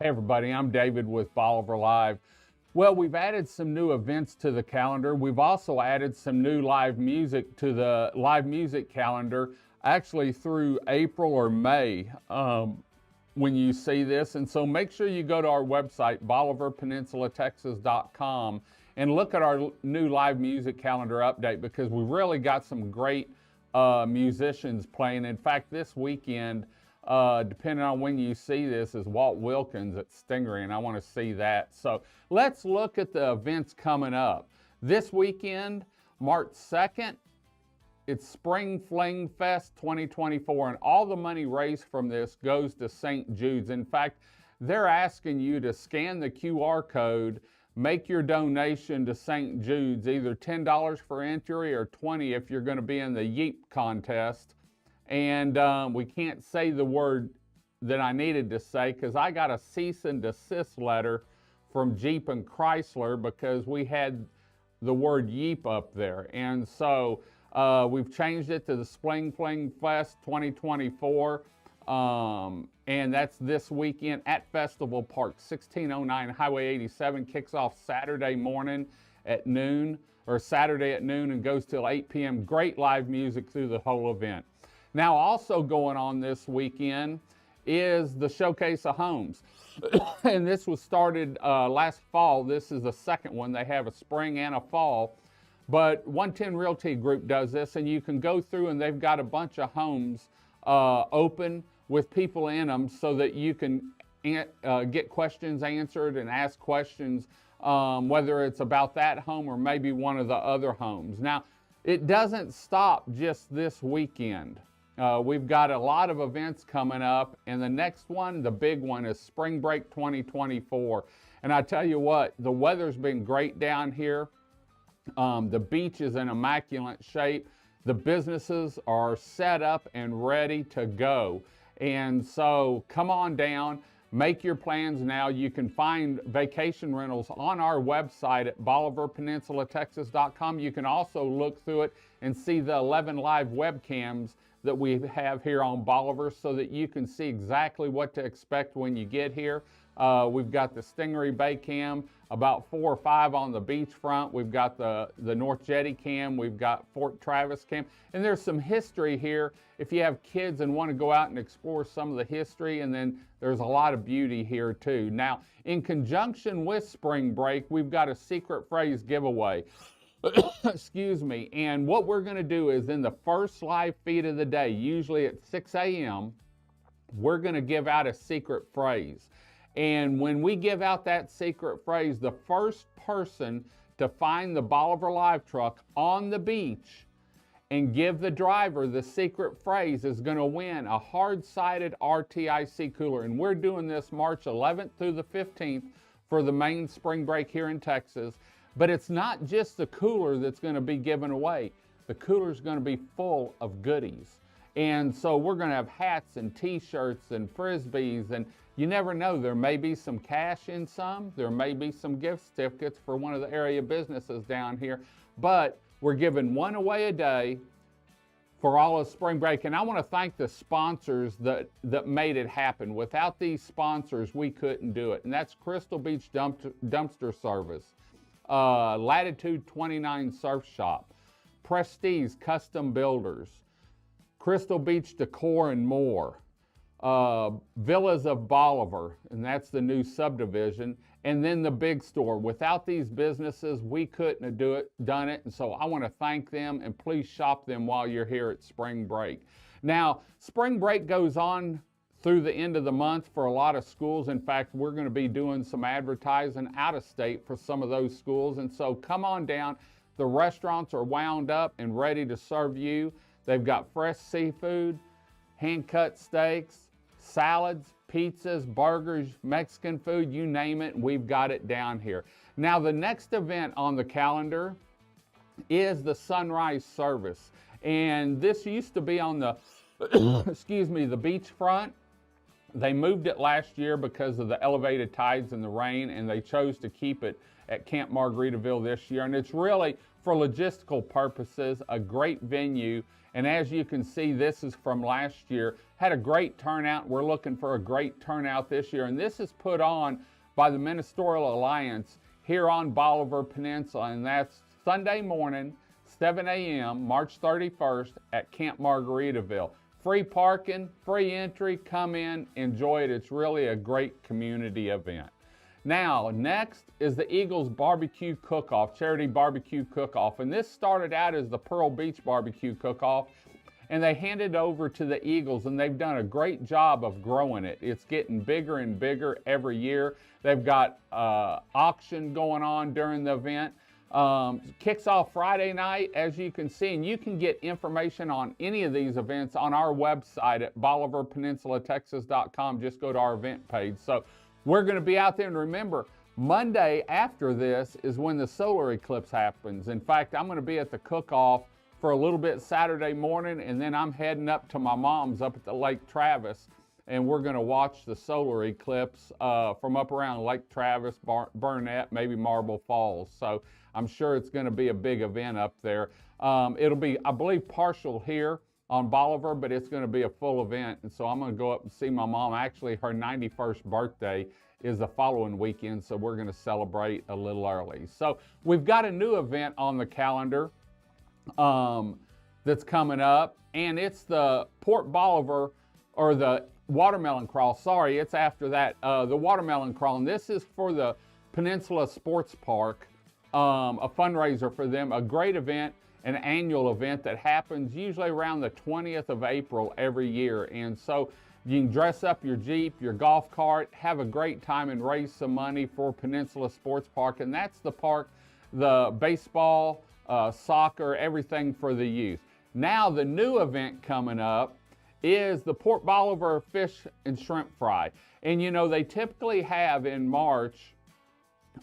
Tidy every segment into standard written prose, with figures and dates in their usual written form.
Hey everybody, I'm David with Bolivar Live. Well, we've added some new events to the calendar. We've also added some new live music to the live music calendar, actually through April or May when you see this. And so make sure you go to our website, BolivarPeninsulaTexas.com, and look at our new live music calendar update because we've really got some great musicians playing. In fact, this weekend, depending on when you see this, is Walt Wilkins at Stingery, and I want to see that. So let's look at the events coming up. This weekend, March 2nd, it's Spring Fling Fest 2024, and all the money raised from this goes to St. Jude's. In fact, they're asking you to scan the QR code, make your donation to St. Jude's, either $10 for entry or $20 if you're going to be in the Yeep contest. And we can't say the word that I needed to say because I got a cease and desist letter from Jeep and Chrysler because we had the word Yeep up there. And so we've changed it to the Spring Fling Fest 2024. And that's this weekend at Festival Park, 1609 Highway 87. Kicks off Saturday morning at noon, or Saturday at noon, and goes till 8 p.m. Great live music through the whole event. Now, also going on this weekend is the Showcase of Homes. And this was started last fall. This is the second one. They have a spring and a fall. But 110 Realty Group does this, and you can go through and they've got a bunch of homes open with people in them so that you can get questions answered and ask questions, whether it's about that home or maybe one of the other homes. Now, it doesn't stop just this weekend. We've got a lot of events coming up, and the next one, the big one, is Spring Break 2024. And I tell you what, the weather's been great down here. The beach is in immaculate shape. The businesses are set up and ready to go. And so come on down, make your plans now. You can find vacation rentals on our website at BolivarPeninsulaTexas.com. You can also look through it and see the 11 live webcams that we have here on Bolivar so that you can see exactly what to expect when you get here. We've got the Stingery Bay Cam, about 4 or 5 on the beachfront. We've got the North Jetty Cam. We've got Fort Travis Cam. And there's some history here if you have kids and want to go out and explore some of the history. And then there's a lot of beauty here too. Now, in conjunction with Spring Break, we've got a secret phrase giveaway. Excuse me. And what we're going to do is in the first live feed of the day, usually at 6 a.m., we're going to give out a secret phrase. And when we give out that secret phrase, the first person to find the Bolivar Live truck on the beach and give the driver the secret phrase is going to win a hard-sided RTIC cooler. And we're doing this March 11th through the 15th for the main spring break here in Texas. But it's not just the cooler that's going to be given away. The cooler is going to be full of goodies. And so we're going to have hats and t-shirts and frisbees, and you never know, there may be some cash in some, there may be some gift certificates for one of the area businesses down here, but we're giving one away a day for all of spring break. And I want to thank the sponsors that made it happen. Without these sponsors, we couldn't do it. And that's Crystal Beach Dumpster Service, Latitude 29 Surf Shop, Prestige Custom Builders, Crystal Beach Decor and more, Villas of Bolivar, and that's the new subdivision, and then the big store. Without these businesses, we couldn't have done it, and so I want to thank them, and please shop them while you're here at Spring Break. Now, Spring Break goes on through the end of the month for a lot of schools. In fact, we're going to be doing some advertising out of state for some of those schools, and so come on down. The restaurants are wound up and ready to serve you. They've got fresh seafood, hand-cut steaks, salads, pizzas, burgers, Mexican food, you name it, we've got it down here. Now, the next event on the calendar is the sunrise service. And this used to be on the, excuse me, the beachfront. They moved it last year because of the elevated tides and the rain, and they chose to keep it at Camp Margaritaville this year. And it's really for logistical purposes, a great venue. And as you can see, this is from last year. Had a great turnout. We're looking for a great turnout this year. And this is put on by the Ministerial Alliance here on Bolivar Peninsula. And that's Sunday morning, 7 a.m., March 31st at Camp Margaritaville. Free parking, free entry, come in, enjoy it. It's really a great community event. Now, next is the Eagles Barbecue Cook-Off, Charity Barbecue Cook-Off. And this started out as the Pearl Beach Barbecue Cook-Off, and they handed it over to the Eagles, and they've done a great job of growing it. It's getting bigger and bigger every year. They've got auction going on during the event. Kicks off Friday night, as you can see, and you can get information on any of these events on our website at BolivarPeninsulaTexas.com. Just go to our event page. So we're going to be out there, and remember, Monday after this is when the solar eclipse happens. In fact, I'm going to be at the cook-off for a little bit Saturday morning, and then I'm heading up to my mom's up at the Lake Travis, and we're going to watch the solar eclipse from up around Lake Travis, Burnett, maybe Marble Falls. So I'm sure it's going to be a big event up there. It'll be, I believe, partial here on Bolivar, but it's going to be a full event. And so I'm going to go up and see my mom. Actually, her 91st birthday is the following weekend, so we're going to celebrate a little early. So we've got a new event on the calendar that's coming up, and it's the Port Bolivar, or the Watermelon Crawl. Sorry, it's after that. The Watermelon Crawl, and this is for the Peninsula Sports Park, a fundraiser for them, a great event, an annual event that happens usually around the 20th of April every year. And so you can dress up your Jeep, your golf cart, have a great time and raise some money for Peninsula Sports Park. And that's the park, the baseball, soccer, everything for the youth. Now the new event coming up is the Port Bolivar Fish and Shrimp Fry. And you know, they typically have in March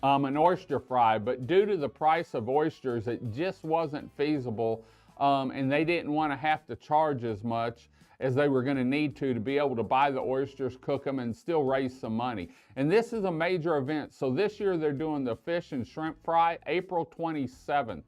an oyster fry, but due to the price of oysters, it just wasn't feasible, and they didn't want to have to charge as much as they were going to need to be able to buy the oysters, cook them, and still raise some money. And this is a major event. So this year they're doing the Fish and Shrimp Fry, April 27th.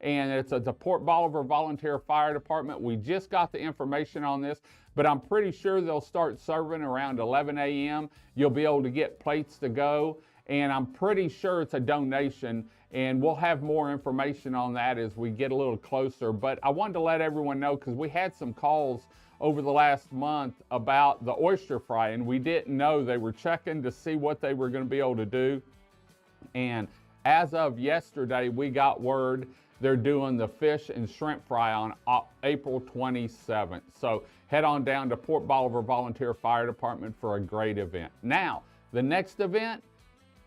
And it's at the Port Bolivar Volunteer Fire Department. We just got the information on this, but I'm pretty sure they'll start serving around 11 a.m. You'll be able to get plates to go, and I'm pretty sure it's a donation, and we'll have more information on that as we get a little closer. But I wanted to let everyone know, because we had some calls over the last month about the oyster fry, and we didn't know. They were checking to see what they were going to be able to do, and as of yesterday, we got word they're doing the Fish and Shrimp Fry on April 27th. So head on down to Port Bolivar Volunteer Fire Department for a great event. Now, the next event,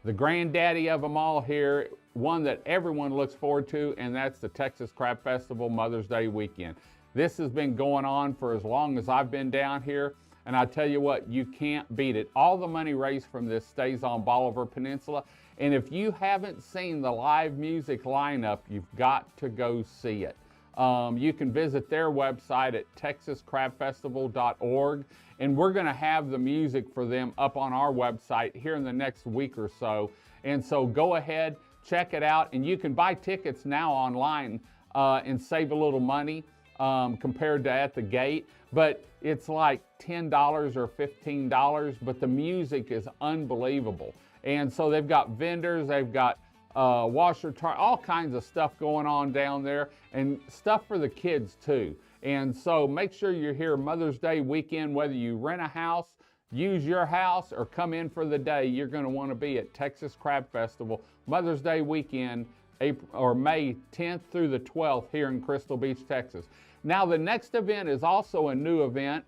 the granddaddy of them all here, one that everyone looks forward to, and that's the Texas Crab Festival Mother's Day weekend. This has been going on for as long as I've been down here, and I tell you what, you can't beat it. All the money raised from this stays on Bolivar Peninsula, and if you haven't seen the live music lineup, you've got to go see it. You can visit their website at texascrabfestival.org, and we're going to have the music for them up on our website here in the next week or so. And so go ahead, check it out, and you can buy tickets now online and save a little money compared to at the gate. But it's like $10 or $15, but the music is unbelievable. And so they've got vendors, they've got washer, all kinds of stuff going on down there, and stuff for the kids too. And so make sure you're here Mother's Day weekend, whether you rent a house, use your house, or come in for the day. You're going to want to be at Texas Crab Festival Mother's Day weekend, May 10th through the 12th here in Crystal Beach, Texas. Now the next event is also a new event,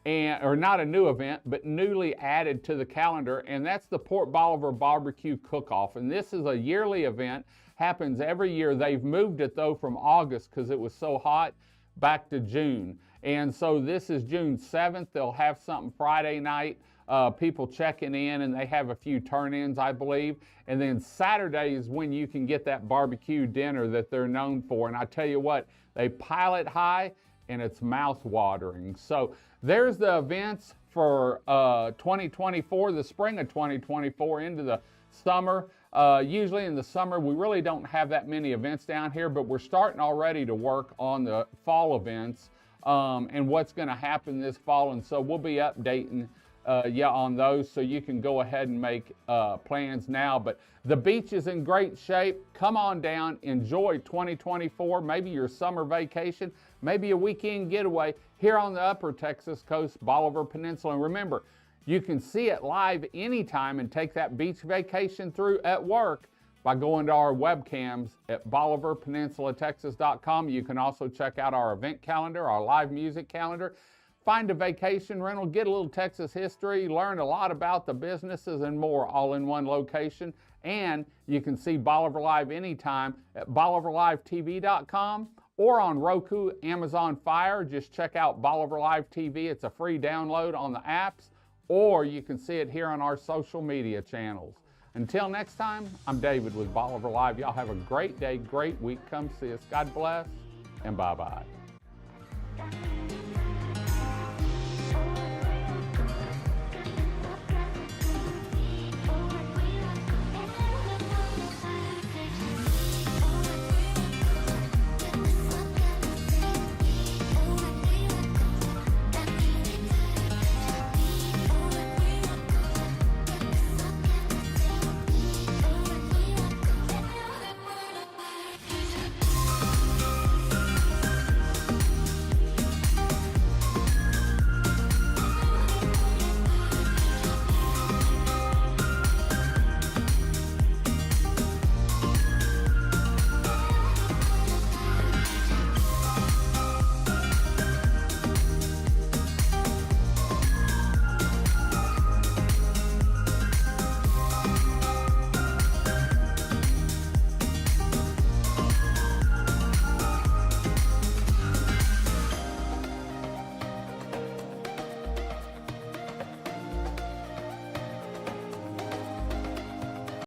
or not a new event, but newly added to the calendar, and that's the Port Bolivar Barbecue Cook-Off. And this is a yearly event, happens every year. They've moved it though from August because it was so hot back to June. And so this is June 7th. They'll have something Friday night, people checking in, and they have a few turn-ins, I believe. And then Saturday is when you can get that barbecue dinner that they're known for. And I tell you what, they pile it high, and it's mouth-watering. So there's the events for 2024, the spring of 2024 into the summer. Usually in the summer, we really don't have that many events down here, but we're starting already to work on the fall events and what's going to happen this fall. And so we'll be updating on those, so you can go ahead and make plans now. But the beach is in great shape. Come on down, enjoy 2024, maybe your summer vacation, maybe a weekend getaway here on the upper Texas coast, Bolivar Peninsula. And remember, you can see it live anytime and take that beach vacation through at work by going to our webcams at BolivarPeninsulaTexas.com. You can also check out our event calendar, our live music calendar. Find a vacation rental, get a little Texas history, learn a lot about the businesses and more, all in one location. And you can see Bolivar Live anytime at BolivarLiveTV.com or on Roku, Amazon Fire. Just check out Bolivar Live TV. It's a free download on the apps, or you can see it here on our social media channels. Until next time, I'm David with Bolivar Live. Y'all have a great day, great week. Come see us. God bless, and bye-bye.